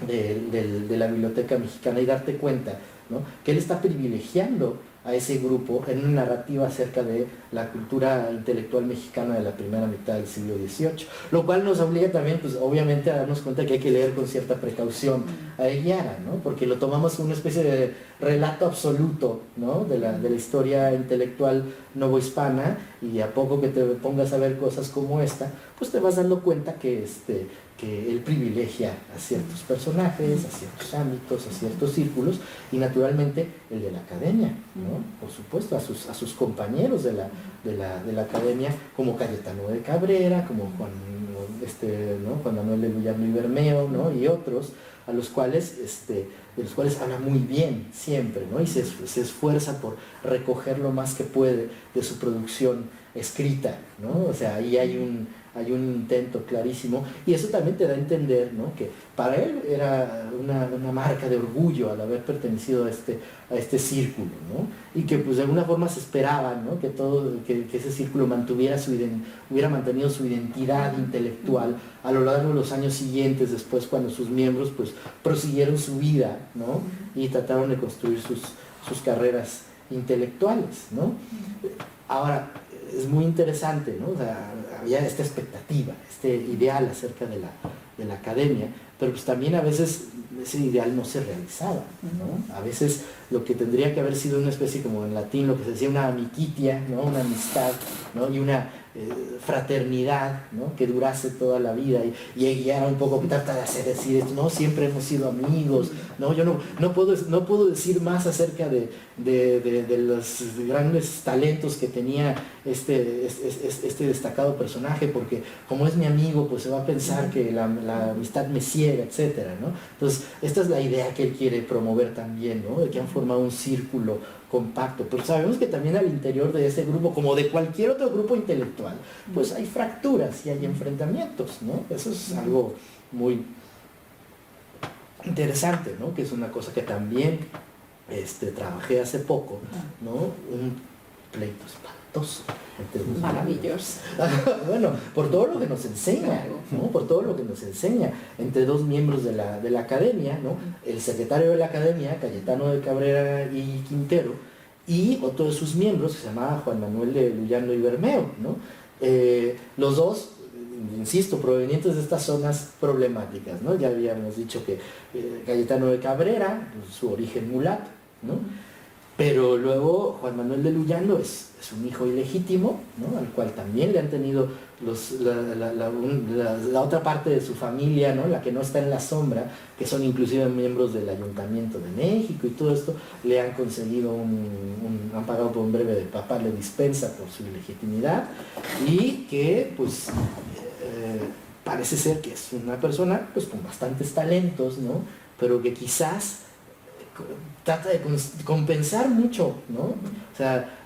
de la Biblioteca Mexicana y darte cuenta, ¿no? Que él está privilegiando a ese grupo en una narrativa acerca de la cultura intelectual mexicana de la primera mitad del siglo XVIII, lo cual nos obliga también, pues obviamente, a darnos cuenta que hay que leer con cierta precaución a Eyara, ¿no? Porque lo tomamos como una especie de relato absoluto, ¿no? de la historia intelectual novohispana, y a poco que te pongas a ver cosas como esta, pues te vas dando cuenta que él privilegia a ciertos personajes, a ciertos ámbitos, a ciertos círculos, y naturalmente el de la academia, ¿no? Por supuesto, a sus compañeros de la academia, como Cayetano de Cabrera, como Juan Manuel de Luyano y Bermeo, ¿no? Y otros, a los cuales, de los cuales habla muy bien siempre, ¿no? Y se esfuerza por recoger lo más que puede de su producción escrita, ¿no? O sea, ahí hay un intento clarísimo, y eso también te da a entender, ¿no? Que para él era una marca de orgullo al haber pertenecido a este círculo, ¿no? Y que pues de alguna forma se esperaba, ¿no? Que ese círculo hubiera mantenido su identidad intelectual a lo largo de los años siguientes, después cuando sus miembros pues prosiguieron su vida, ¿no? Y trataron de construir sus carreras intelectuales, ¿no? Ahora, es muy interesante, ¿no? O sea, había esta expectativa, este ideal acerca de la academia, pero pues también a veces ese ideal no se realizaba, ¿no? A veces lo que tendría que haber sido una especie, como en latín, lo que se decía una amicitia, ¿no? Una amistad, ¿no? Y una fraternidad, ¿no? Que durase toda la vida, y Eyara un poco trata de hacer decir esto, no, siempre hemos sido amigos, ¿no? Yo no puedo decir más acerca de los grandes talentos que tenía este destacado personaje, porque como es mi amigo, pues se va a pensar que la amistad me ciega, etcétera, ¿no? Entonces, esta es la idea que él quiere promover también, ¿no? De que han formado un círculo compacto, pero sabemos que también al interior de ese grupo, como de cualquier otro grupo intelectual, pues hay fracturas y hay enfrentamientos, ¿no? Eso es algo muy interesante, ¿no? Que es una cosa que también trabajé hace poco, ¿no? Un pleito espantoso. Maravilloso. Bueno, por todo lo que nos enseña, ¿no? Por todo lo que nos enseña entre dos miembros de la academia, ¿no? El secretario de la academia, Cayetano de Cabrera y Quintero, y otro de sus miembros, que se llamaba Juan Manuel de Luyano y Bermeo, ¿no? Los dos, insisto, provenientes de estas zonas problemáticas, ¿no? Ya habíamos dicho que Cayetano de Cabrera, pues, su origen mulato, ¿no? Pero luego Juan Manuel de Luyano es un hijo ilegítimo, ¿no? Al cual también le han tenido la otra parte de su familia, ¿no? La que no está en la sombra, que son inclusive miembros del Ayuntamiento de México y todo esto, le han conseguido han pagado por un breve de papá, le dispensa por su ilegitimidad, y que pues parece ser que es una persona pues con bastantes talentos, ¿no? Pero que quizás trata de compensar mucho, ¿no? O sea,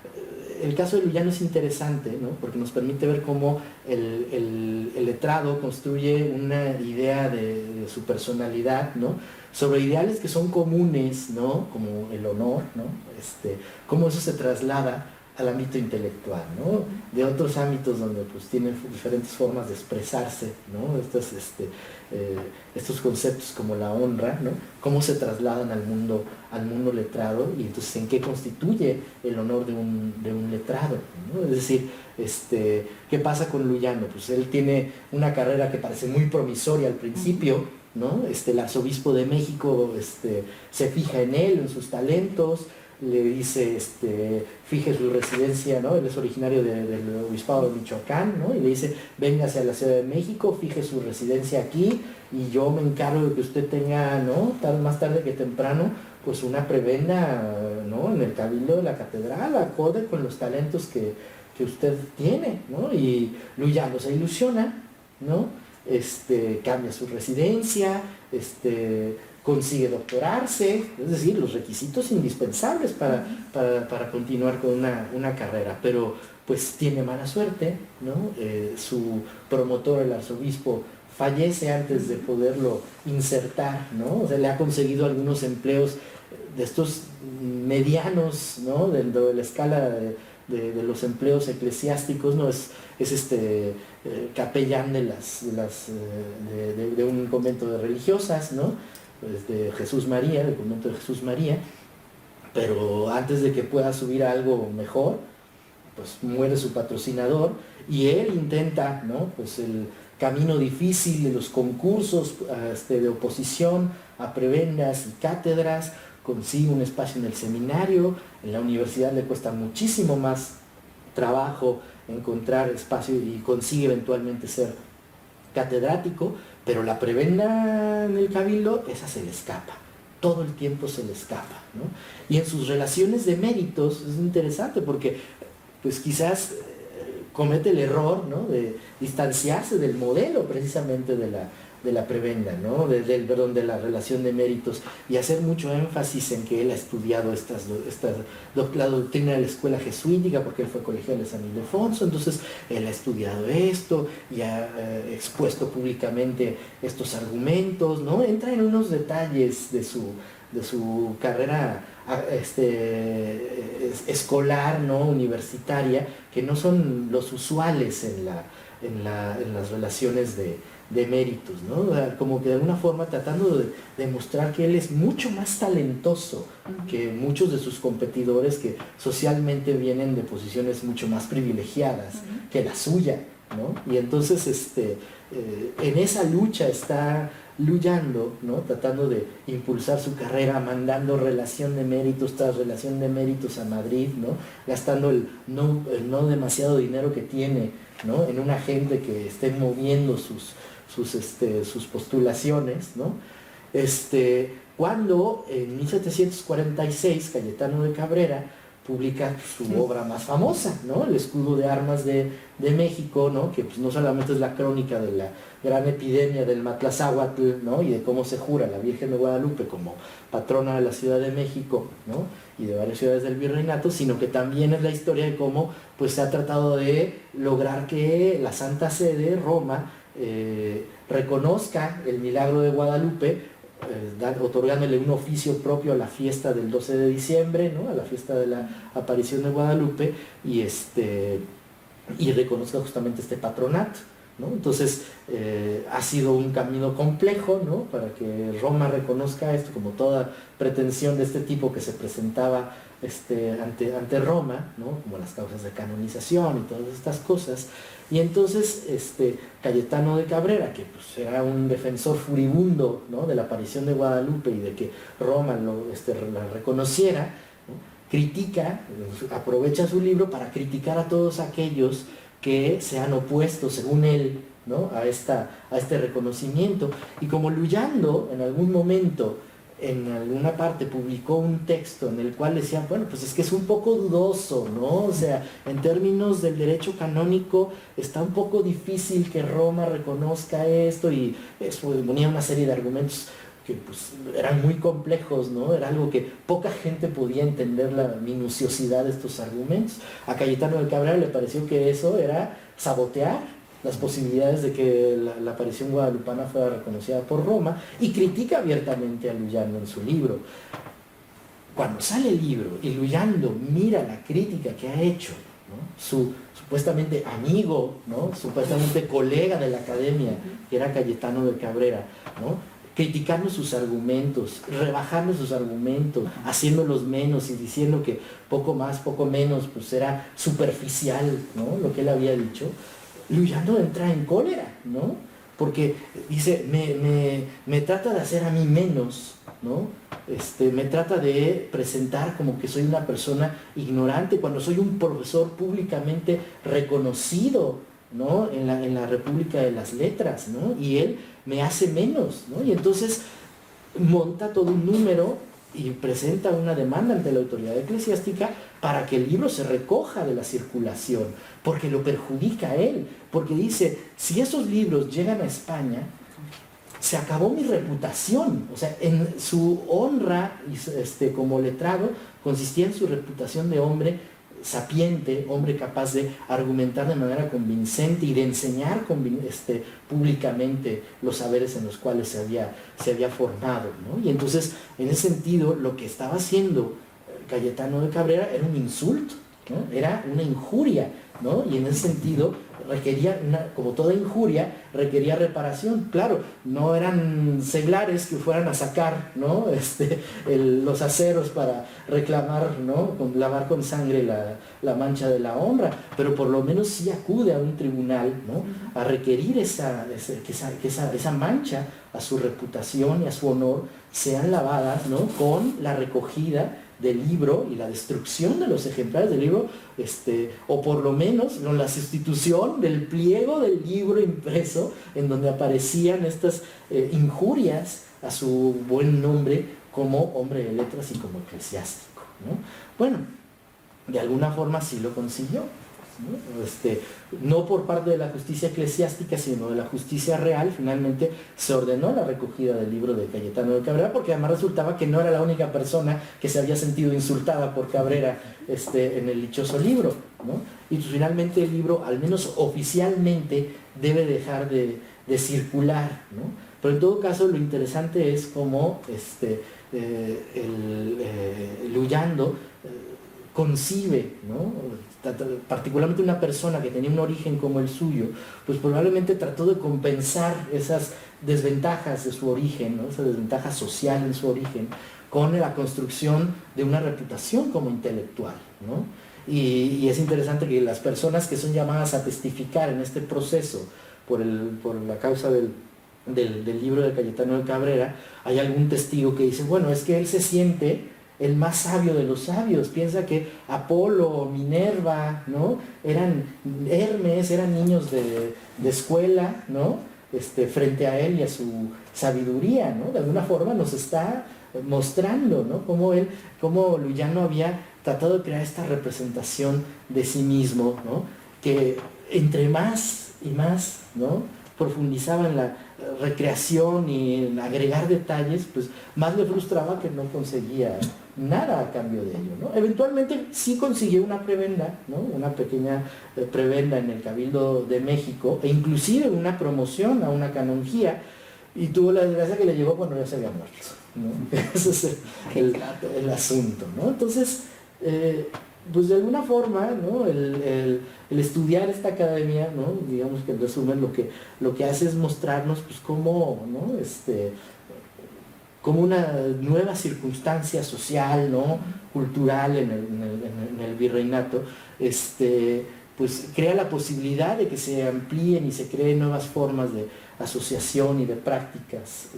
el caso de Luyano es interesante, ¿no? Porque nos permite ver cómo el letrado construye una idea de su personalidad, ¿no? Sobre ideales que son comunes, ¿no? Como el honor, ¿no? Cómo eso se traslada al ámbito intelectual, ¿no? De otros ámbitos donde pues tienen diferentes formas de expresarse, ¿no? Estos conceptos como la honra, ¿no? Cómo se trasladan al mundo letrado, y entonces en qué constituye el honor de un letrado, ¿no? Es decir, ¿qué pasa con Luyando? Pues él tiene una carrera que parece muy promisoria al principio, ¿no? El arzobispo de México se fija en él, en sus talentos, le dice, fije su residencia, ¿no? Él es originario del obispado de Michoacán, ¿no? Y le dice, véngase a la Ciudad de México, fije su residencia aquí, y yo me encargo de que usted tenga, ¿no? Más tarde que temprano, pues una prebenda, ¿no? En el cabildo de la catedral, acorde con los talentos que usted tiene, ¿no? Y Luyando se ilusiona, ¿no? Cambia su residencia, consigue doctorarse, es decir, los requisitos indispensables para continuar con una carrera, pero pues tiene mala suerte, ¿no? Su promotor, el arzobispo, fallece antes de poderlo insertar, ¿no? O sea, le ha conseguido algunos empleos de estos medianos, ¿no? Dentro de la escala de los empleos eclesiásticos, ¿no? Es capellán de un convento de religiosas, ¿no? Pues de Jesús María, del convento de Jesús María, pero antes de que pueda subir a algo mejor, pues muere su patrocinador, y él intenta, ¿no? Pues el camino difícil de los concursos de oposición a prebendas y cátedras, consigue un espacio en el seminario. En la universidad le cuesta muchísimo más trabajo encontrar espacio y consigue eventualmente ser catedrático, pero la prebenda en el cabildo, esa se le escapa, todo el tiempo se le escapa, ¿no? Y en sus relaciones de méritos es interesante porque pues quizás comete el error, ¿no? De distanciarse del modelo precisamente de la prebenda, ¿no? De la relación de méritos, y hacer mucho énfasis en que él ha estudiado la doctrina de la escuela jesuítica, porque él fue colegial de San Ildefonso, entonces él ha estudiado esto y ha expuesto públicamente estos argumentos, ¿no? Entra en unos detalles de su carrera escolar, ¿no? Universitaria, que no son los usuales en las relaciones de méritos, ¿no? Como que de alguna forma tratando de demostrar que él es mucho más talentoso que muchos de sus competidores, que socialmente vienen de posiciones mucho más privilegiadas que la suya, ¿no? Y entonces en esa lucha está Luyando, ¿no? Tratando de impulsar su carrera, mandando relación de méritos tras relación de méritos a Madrid, ¿no? Gastando el no demasiado dinero que tiene, ¿no? En una gente que esté moviendo sus postulaciones, ¿no? Cuando en 1746 Cayetano de Cabrera publica su obra más famosa, ¿no? El escudo de armas de México, ¿no? Que pues no solamente es la crónica de la gran epidemia del Matlazáhuatl, ¿no? Y de cómo se jura la Virgen de Guadalupe como patrona de la Ciudad de México, ¿no? Y de varias ciudades del virreinato, sino que también es la historia de cómo pues se ha tratado de lograr que la Santa Sede, Roma, reconozca el milagro de Guadalupe, otorgándole un oficio propio a la fiesta del 12 de diciembre, ¿no? A la fiesta de la aparición de Guadalupe, y reconozca justamente este patronato, ¿no? Entonces ha sido un camino complejo, ¿no? Para que Roma reconozca esto, como toda pretensión de este tipo que se presentaba ante Roma, ¿no? Como las causas de canonización y todas estas cosas. Y entonces Cayetano de Cabrera, que pues era un defensor furibundo, ¿no? De la aparición de Guadalupe y de que Roma la reconociera, ¿no? Critica, aprovecha su libro para criticar a todos aquellos que se han opuesto, según él, ¿no? a este reconocimiento. Y como Luyando en algún momento, en alguna parte, publicó un texto en el cual decía, bueno, pues es que es un poco dudoso, ¿no? O sea, en términos del derecho canónico está un poco difícil que Roma reconozca esto, y eso ponía una serie de argumentos que pues eran muy complejos, ¿no? Era algo que poca gente podía entender, la minuciosidad de estos argumentos. A Cayetano de Cabrera le pareció que eso era sabotear las posibilidades de que la aparición guadalupana fuera reconocida por Roma, y critica abiertamente a Luyando en su libro. cuando sale el libro y Luyando mira la crítica que ha hecho, ¿no?, su supuestamente amigo, ¿no?, supuestamente colega de la academia, que era Cayetano de Cabrera, ¿no?, criticando sus argumentos, rebajando sus argumentos, haciéndolos menos y diciendo que poco más, poco menos, pues era superficial, ¿no?, lo que él había dicho, Luyando entra en cólera, ¿no?, porque dice, me trata de hacer a mí menos, ¿no?, me trata de presentar como que soy una persona ignorante cuando soy un profesor públicamente reconocido, ¿no?, en la República de las Letras, ¿no?, y él me hace menos, ¿no?, y entonces monta todo un número y presenta una demanda ante la autoridad eclesiástica para que el libro se recoja de la circulación, porque lo perjudica a él, porque dice, si esos libros llegan a España, se acabó mi reputación, o sea, en su honra como letrado consistía en su reputación de hombre sapiente, hombre capaz de argumentar de manera convincente y de enseñar públicamente los saberes en los cuales se había formado, ¿no? Y entonces, en ese sentido, lo que estaba haciendo Cayetano de Cabrera era un insulto, ¿no?, era una injuria, ¿no?, y en ese sentido requería, como toda injuria, requería reparación. Claro, no eran seglares que fueran a sacar, ¿no?, los aceros para reclamar, ¿no?, lavar con sangre la mancha de la honra, pero por lo menos sí acude a un tribunal, ¿no?, a requerir que esa mancha a su reputación y a su honor sean lavadas, ¿no?, con la recogida del libro y la destrucción de los ejemplares del libro, o por lo menos con la sustitución del pliego del libro impreso en donde aparecían estas injurias a su buen nombre como hombre de letras y como eclesiástico, ¿no? Bueno, de alguna forma sí lo consiguió, ¿no? No por parte de la justicia eclesiástica, sino de la justicia real. Finalmente se ordenó la recogida del libro de Cayetano de Cabrera, porque además resultaba que no era la única persona que se había sentido insultada por Cabrera en el dichoso libro, ¿no? Y pues, finalmente el libro, al menos oficialmente, debe dejar de circular, ¿no? Pero en todo caso lo interesante es cómo Luyando concibe, ¿no?, particularmente una persona que tenía un origen como el suyo, pues probablemente trató de compensar esas desventajas de su origen, ¿no?, esa desventaja social en su origen, con la construcción de una reputación como intelectual, ¿no? Y es interesante que las personas que son llamadas a testificar en este proceso por la causa del libro de Cayetano de Cabrera, hay algún testigo que dice, bueno, es que él se siente el más sabio de los sabios, piensa que Apolo, Minerva, ¿no?, Hermes, eran niños de escuela, ¿no?, frente a él y a su sabiduría, ¿no? De alguna forma nos está mostrando, ¿no?, cómo Luyando había tratado de crear esta representación de sí mismo, ¿no?, que entre más y más, ¿no?, profundizaba en la recreación y en agregar detalles, pues más le frustraba que no conseguía nada a cambio de ello, ¿no? Eventualmente sí consiguió una prebenda, ¿no?, una pequeña prebenda en el Cabildo de México, e inclusive una promoción a una canonjía, y tuvo la desgracia que le llegó cuando ya se había muerto, ¿no? Ese es el asunto, ¿no? Entonces, pues de alguna forma, ¿no?, el estudiar esta academia, ¿no?, digamos que en resumen lo que hace es mostrarnos, pues cómo, ¿no?, como una nueva circunstancia social, ¿no?, cultural en el virreinato, pues crea la posibilidad de que se amplíen y se creen nuevas formas de asociación y de prácticas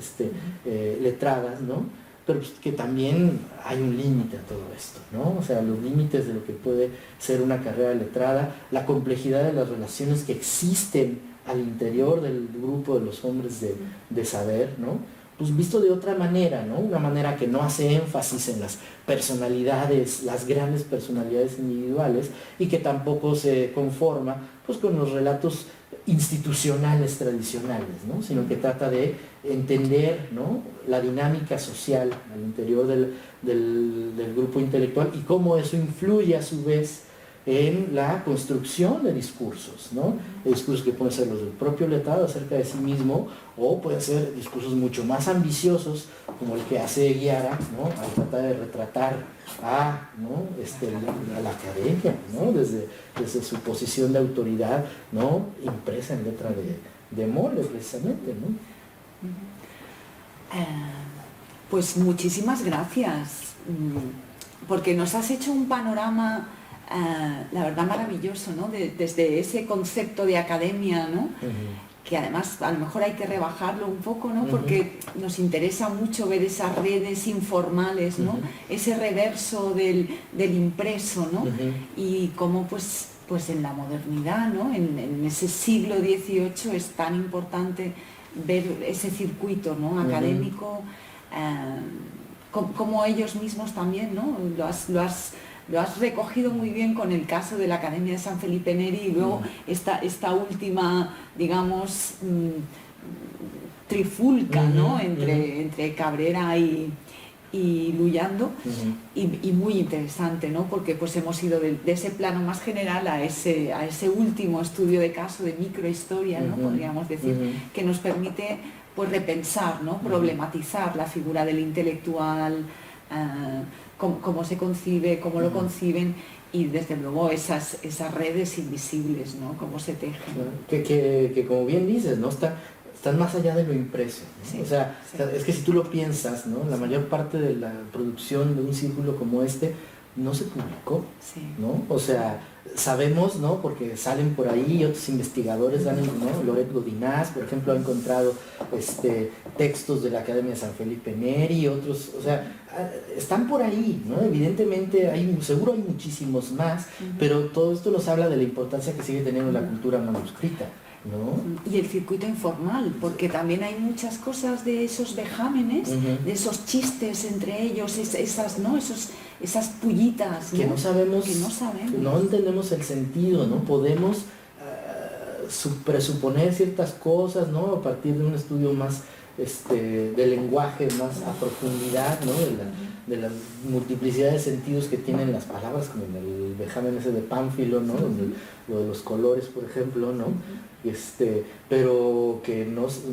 letradas, ¿no? Pero pues que también hay un límite a todo esto, ¿no? O sea, los límites de lo que puede ser una carrera letrada, la complejidad de las relaciones que existen al interior del grupo de los hombres de saber, ¿no? Pues visto de otra manera, ¿no? Una manera que no hace énfasis en las personalidades, las grandes personalidades individuales, y que tampoco se conforma pues con los relatos institucionales tradicionales, ¿no?, sino que trata de entender, ¿no?, la dinámica social al interior del grupo intelectual y cómo eso influye a su vez en la construcción de discursos, ¿no? Discursos que pueden ser los del propio letrado acerca de sí mismo, o pueden ser discursos mucho más ambiciosos, como el que hace Guiara, ¿no? Al tratar de retratar a, ¿no? a la academia, ¿no? Desde su posición de autoridad, ¿no? Impresa en letra de mole, precisamente, ¿no? Pues muchísimas gracias, porque nos has hecho un panorama, la verdad, maravilloso, ¿no? Desde ese concepto de academia, ¿no? Que además a lo mejor hay que rebajarlo un poco, ¿no? Porque nos interesa mucho ver esas redes informales, ¿no? Ese reverso del impreso, ¿no? Y cómo pues en la modernidad, ¿no? En ese siglo XVIII es tan importante ver ese circuito, ¿no? Académico, como ellos mismos también, ¿no? Lo has recogido muy bien con el caso de la Academia de San Felipe Neri y luego esta última, digamos, trifulca, ¿no? Entre Cabrera y Luyando, y muy interesante, ¿no? Porque pues hemos ido de ese plano más general a ese último estudio de caso de microhistoria, ¿no? Podríamos decir, que nos permite pues repensar, ¿no? Problematizar la figura del intelectual, cómo se concibe, cómo lo conciben, y desde luego esas redes invisibles, ¿no? Cómo se tejen. Que como bien dices, ¿no? Están más allá de lo impreso, ¿no? Sí, o sea, es que si tú lo piensas, ¿no? La mayor parte de la producción de un círculo como este no se publicó, ¿no? O sea, sabemos, ¿no? Porque salen por ahí otros investigadores, ¿no? Loret Godinás, por ejemplo, ha encontrado textos de la Academia de San Felipe Neri, otros, o sea, están por ahí, ¿no? Evidentemente seguro hay muchísimos más, pero todo esto nos habla de la importancia que sigue teniendo la cultura manuscrita, ¿no? Y el circuito informal, porque también hay muchas cosas de esos vejámenes, de esos chistes entre ellos, esas pullitas, ¿no? Que no sabemos, no entendemos el sentido, ¿no? Podemos presuponer ciertas cosas, ¿no? A partir de un estudio más de lenguaje, más a profundidad, ¿no? De la multiplicidad de sentidos que tienen las palabras, como en el vejamen ese de Pánfilo, ¿no? Lo de los colores, por ejemplo, ¿no? Pero que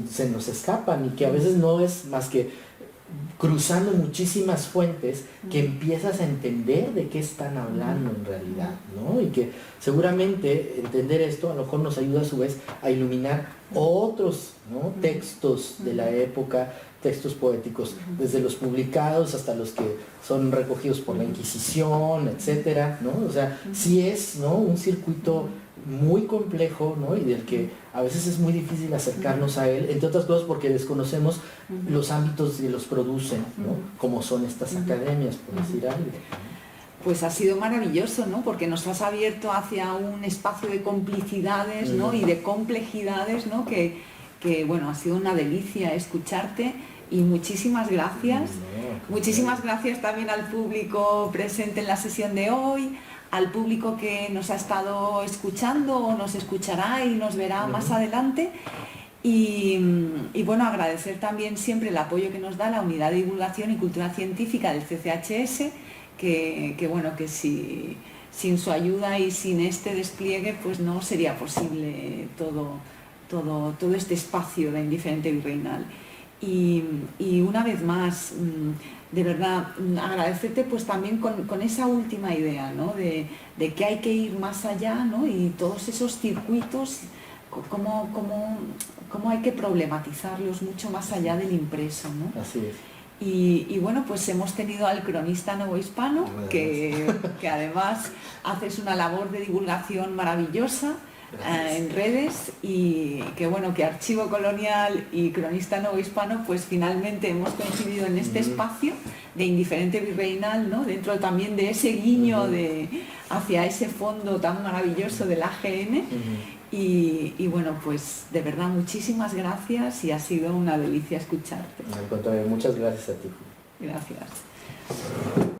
se nos escapan, y que a veces no es más que cruzando muchísimas fuentes que empiezas a entender de qué están hablando en realidad, ¿no? Y que seguramente entender esto a lo mejor nos ayuda a su vez a iluminar otros, ¿no? Textos de la época, textos poéticos, desde los publicados hasta los que son recogidos por la Inquisición, etcétera, ¿no? O sea, sí es, ¿no? Un circuito muy complejo, ¿no? Y del que a veces es muy difícil acercarnos a él, entre otras cosas porque desconocemos los ámbitos que los producen, ¿no? Como son estas academias, por decir algo. Pues ha sido maravilloso, ¿no? Porque nos has abierto hacia un espacio de complicidades, ¿no? Y de complejidades, ¿no? Que bueno, ha sido una delicia escucharte, y muchísimas gracias. Muchísimas gracias también al público presente en la sesión de hoy, al público que nos ha estado escuchando o nos escuchará y nos verá más adelante. Y bueno, agradecer también siempre el apoyo que nos da la Unidad de Divulgación y Cultura Científica del CCHS, que bueno, que sin su ayuda y sin este despliegue pues no sería posible todo este espacio de Indiferente Virreinal. Y una vez más, de verdad, agradecerte pues también con esa última idea, ¿no? De que hay que ir más allá, ¿no? Y todos esos circuitos, cómo hay que problematizarlos mucho más allá del impreso, ¿no? Así es. Y bueno, pues hemos tenido al cronista novohispano, que además haces una labor de divulgación maravillosa en redes, y que bueno, que Archivo Colonial y Cronista Novohispano pues finalmente hemos coincidido en este espacio de Indiferente Virreinal, ¿no? Dentro también de ese guiño hacia ese fondo tan maravilloso del AGN. Y bueno, pues de verdad muchísimas gracias, y ha sido una delicia escucharte. Al contrario, muchas gracias a ti. Gracias.